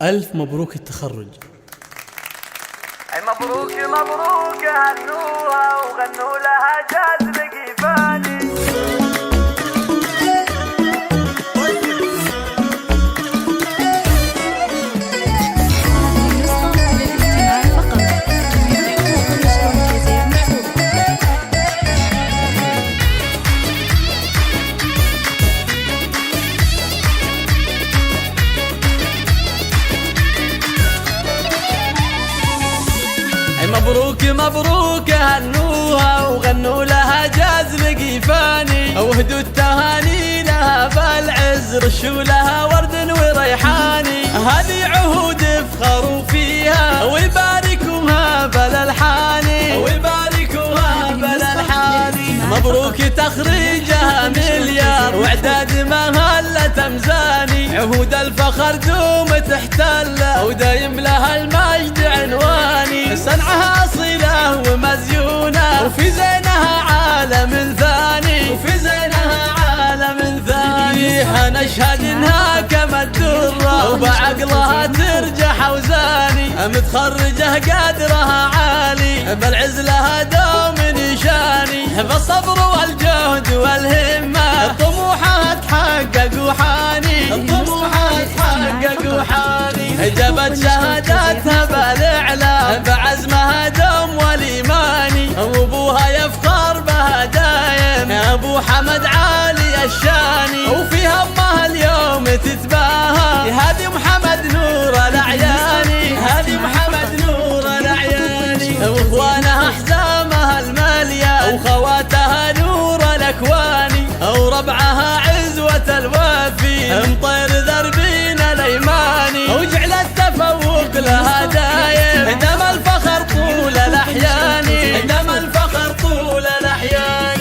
ألف مبروك التخرج. مبروك مبروك هنوها وغنوا لها جاز بقيفاني. مبروك مبروك هنوها وغنوا لها جاز لقيفاني، وهدوا التهاني لها بالعز رشوا لها ورد وريحاني. هذه عهود افخروا فيها ويباركوها بالالحاني ويباركوها بالالحاني. مبروك تخريجها مليار واعداد مهلة امزاني، عهود الفخر دوم تحتله ودايم لها المجد عنواني. صنعها صلة ومزيونة وفي زينها عالم ثاني وفي زينها عالم ثاني. نشهد انها كما الدرة وبعقلها ترجح اوزاني، متخرجه قدرها عالي بالعز لها دوم نشاني. بالصبر والجهد والهمة طموحها تحقق وحاني طموحها تحقق وحاني. جابت شهاداتها بالاعلام بعزمها دوم والايماني، وابوها يفخر بها دايم ابو حمد عالي الشاني. وفي همها اليوم تتباهى هذه محمد نور الاعياني هذه محمد نور الاعياني. واخوانها حزامها الماليه وخواتها نور الاكواني، وربعها عزوه الوافي مطير ذربين الايماني. وجعل التفوق لها دايم دم الفخر طول الاحيان دم الفخر طول الاحيان.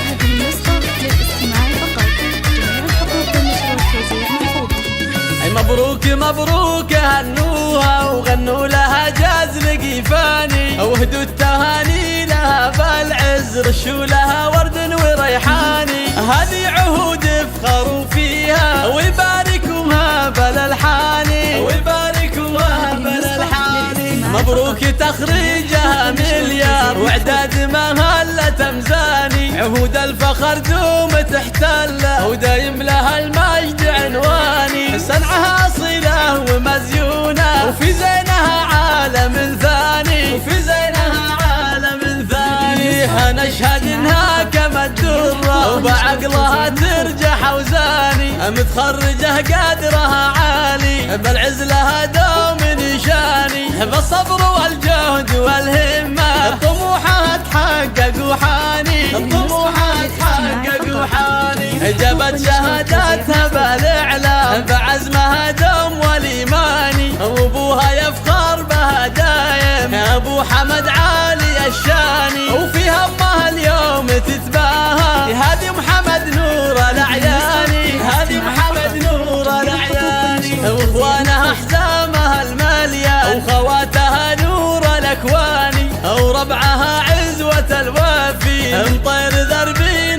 هذه النسخة للاستماع فقط، جميع الحقوق والنشر والتوزيع مرفوضة. مبروك مبروك هنوها وغنوا لها جاز لقيفاني، وهدوا التهاني لها بالعز رشوا لها ورد وريحاني. هذه عهود افخروا فيها ويباركوها بالالحاني ويباركوها بالالحاني. مبروك تخريجها مليار واعداد مهلة امزاني، عهود الفخر دوم تحتله ودايم لها المجد عنواني. صنعها صلة ومزيونة وفي زينها عالم ثاني وفي زينها عالم ثاني. نشهد انها كما الدرة وبعقلها ترجح اوزاني، متخرجه قدرها عالي بالعز لها دوم نشاني. بالصبر والجهد والهمة طموحها تحقق وحاني طموحها تحقق وحاني. جابت شهاداتها بالاعلام بعزمها دوم والايماني، وابوها يفخر بها دايم ابو حمد عالي الشاني. وفي همها اليوم تتباهى هذه محمد نور الاعياني هذه محمد نور الاعياني. واخوانها حزامها الماليه وخواتها نور الاكواني، وربعها عزوه الوافي مطير ذربي